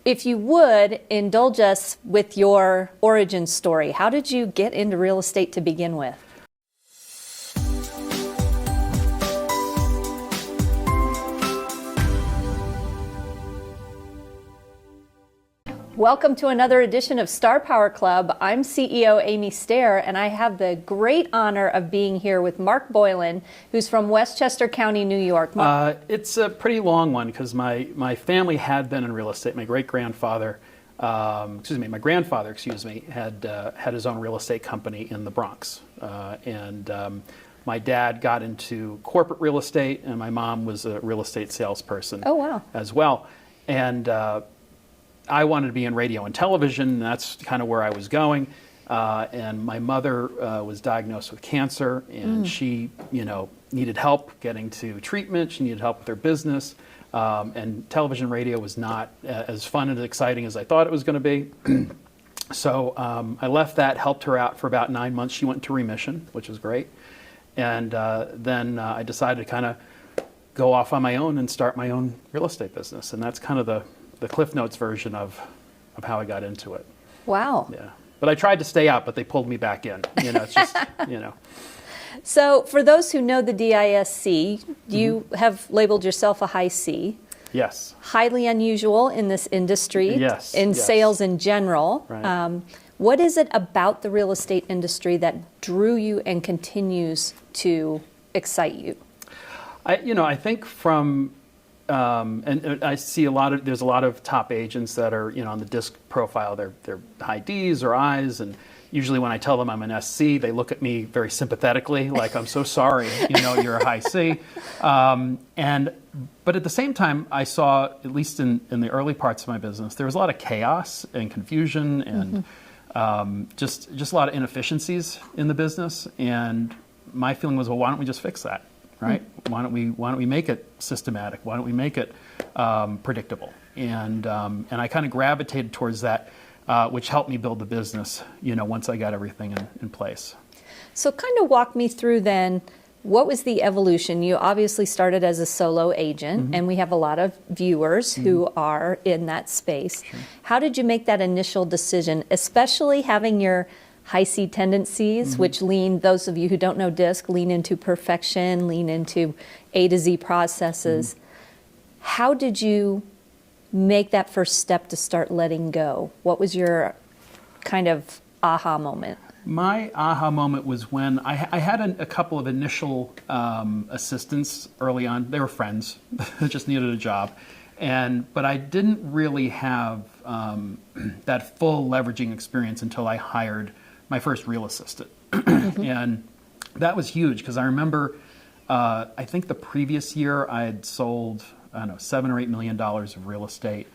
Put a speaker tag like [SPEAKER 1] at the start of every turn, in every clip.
[SPEAKER 1] If you would, indulge us with your origin story. How did you get into real estate to begin with? Welcome to another edition of Star Power Club. I'm CEO Amy Stair, and I have the great honor of being here with Mark Boyland, who's from Westchester County, New York.
[SPEAKER 2] It's a pretty long one because my family had been in real estate. My grandfather, had his own real estate company in the Bronx, and my dad got into corporate real estate, and my mom was a real estate salesperson.
[SPEAKER 1] Oh, wow.
[SPEAKER 2] As well, and I wanted to be in radio and television, and that's kind of where I was going. And my mother was diagnosed with cancer, and she, needed help getting to treatment. She needed help with her business, and television radio was not as fun and exciting as I thought it was going to be. So I left that, helped her out for about 9 months. She went into remission, which was great. And then I decided to kind of go off on my own and start my own real estate business. And that's kind of the Cliff Notes version of how I got into it.
[SPEAKER 1] Wow.
[SPEAKER 2] Yeah. But I tried to stay out, but they pulled me back in. It's just,
[SPEAKER 1] So for those who know the DISC, you have labeled yourself a high C.
[SPEAKER 2] Yes.
[SPEAKER 1] Highly unusual in this industry.
[SPEAKER 2] Yes.
[SPEAKER 1] In
[SPEAKER 2] yes.
[SPEAKER 1] sales in general.
[SPEAKER 2] Right.
[SPEAKER 1] What is it about the real estate industry that drew you and continues to excite you?
[SPEAKER 2] I think from... and I see there's a lot of top agents that are, on the DISC profile, they're high Ds or Is, and usually when I tell them I'm an SC, they look at me very sympathetically, like, I'm so sorry, you're a high C. But at the same time, I saw, at least in the early parts of my business, there was a lot of chaos and confusion and just a lot of inefficiencies in the business, and my feeling was, well, why don't we just fix that? Right? Why don't we make it systematic? Why don't we make it predictable? And I kind of gravitated towards that, which helped me build the business. Once I got everything in place.
[SPEAKER 1] So, kind of walk me through then. What was the evolution? You obviously started as a solo agent, and we have a lot of viewers who are in that space.
[SPEAKER 2] Sure.
[SPEAKER 1] How did you make that initial decision, especially having your high C tendencies, which lean, those of you who don't know DISC, lean into perfection, lean into A to Z processes. How did you make that first step to start letting go? What was your kind of aha moment?
[SPEAKER 2] My aha moment was when I had a couple of initial assistants early on. They were friends, just needed a job. But I didn't really have that full leveraging experience until I hired my first real assistant. And that was huge because I remember, I think the previous year I had sold, $7 or $8 million of real estate.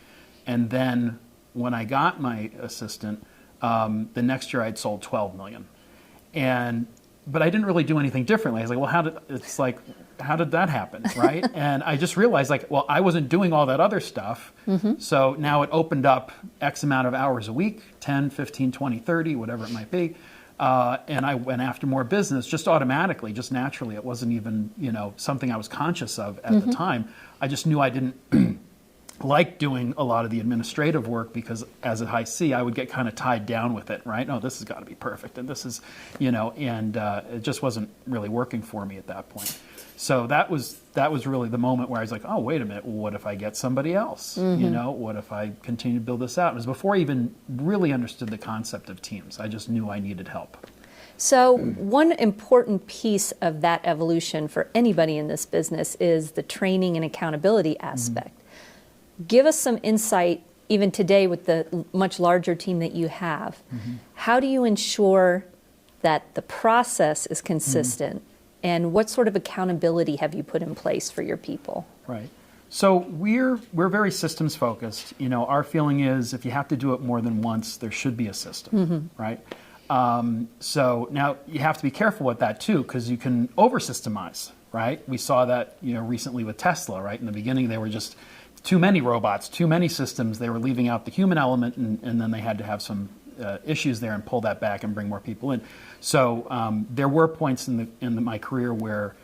[SPEAKER 2] And then when I got my assistant, the next year I'd sold 12 million. But I didn't really do anything differently. I was like, well, how did that happen, right? And I just realized, I wasn't doing all that other stuff. So now it opened up X amount of hours a week, 10, 15, 20, 30, whatever it might be. And I went after more business just automatically, just naturally. It wasn't even, something I was conscious of at the time. I just knew I didn't like doing a lot of the administrative work because as a high C, I would get kind of tied down with it, right? No, this has got to be perfect. And this is, it just wasn't really working for me at that point. So that was really the moment where I was like, oh, wait a minute, what if I get somebody else? What if I continue to build this out? It was before I even really understood the concept of teams. I just knew I needed help.
[SPEAKER 1] So one important piece of that evolution for anybody in this business is the training and accountability aspect. Give us some insight, even today with the much larger team that you have. How do you ensure that the process is consistent? And what sort of accountability have you put in place for your people?
[SPEAKER 2] Right. So we're very systems focused. Our feeling is if you have to do it more than once, there should be a system, right? So now you have to be careful with that too, because you can over-systemize, right? We saw that recently with Tesla, right? In the beginning, they were just too many robots, too many systems. They were leaving out the human element, and then they had to have some issues there and pull that back and bring more people in. So there were points in my career where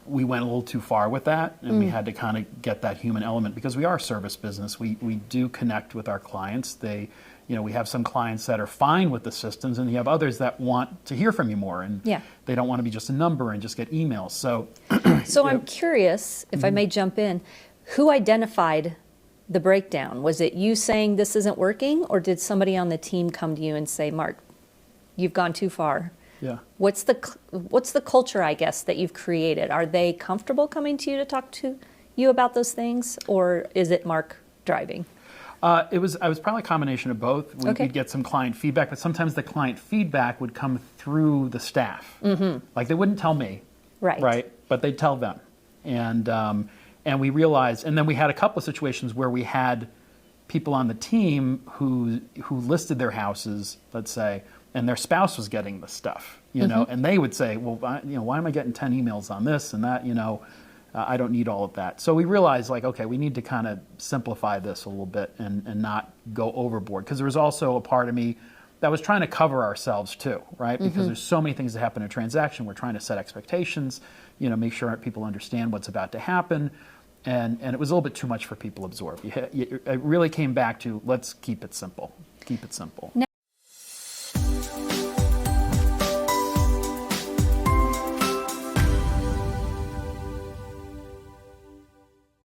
[SPEAKER 2] we went a little too far with that, and we had to kind of get that human element because we are a service business. We do connect with our clients. They, we have some clients that are fine with the systems, and you have others that want to hear from you more, and they don't want to be just a number and just get emails. So,
[SPEAKER 1] I'm curious, if I may jump in, who identified the breakdown? Was it you saying this isn't working, or did somebody on the team come to you and say, Mark, you've gone too far?
[SPEAKER 2] Yeah.
[SPEAKER 1] What's the culture, I guess, that you've created? Are they comfortable coming to you to talk to you about those things, or is it Mark driving?
[SPEAKER 2] I was probably a combination of both. We'd get some client feedback, but sometimes the client feedback would come through the staff. Like they wouldn't tell me, right? But they'd tell them, and we realized, and then we had a couple of situations where we had people on the team who listed their houses, let's say, and their spouse was getting the stuff, and they would say, well, why am I getting 10 emails on this and that, I don't need all of that. So we realized, like, okay, we need to kind of simplify this a little bit and not go overboard, because there was also a part of me that was trying to cover ourselves too, right? Because there's so many things that happen in a transaction. We're trying to set expectations, make sure people understand what's about to happen. And it was a little bit too much for people to absorb. It really came back to, let's keep it simple. Keep it simple.
[SPEAKER 1] Now,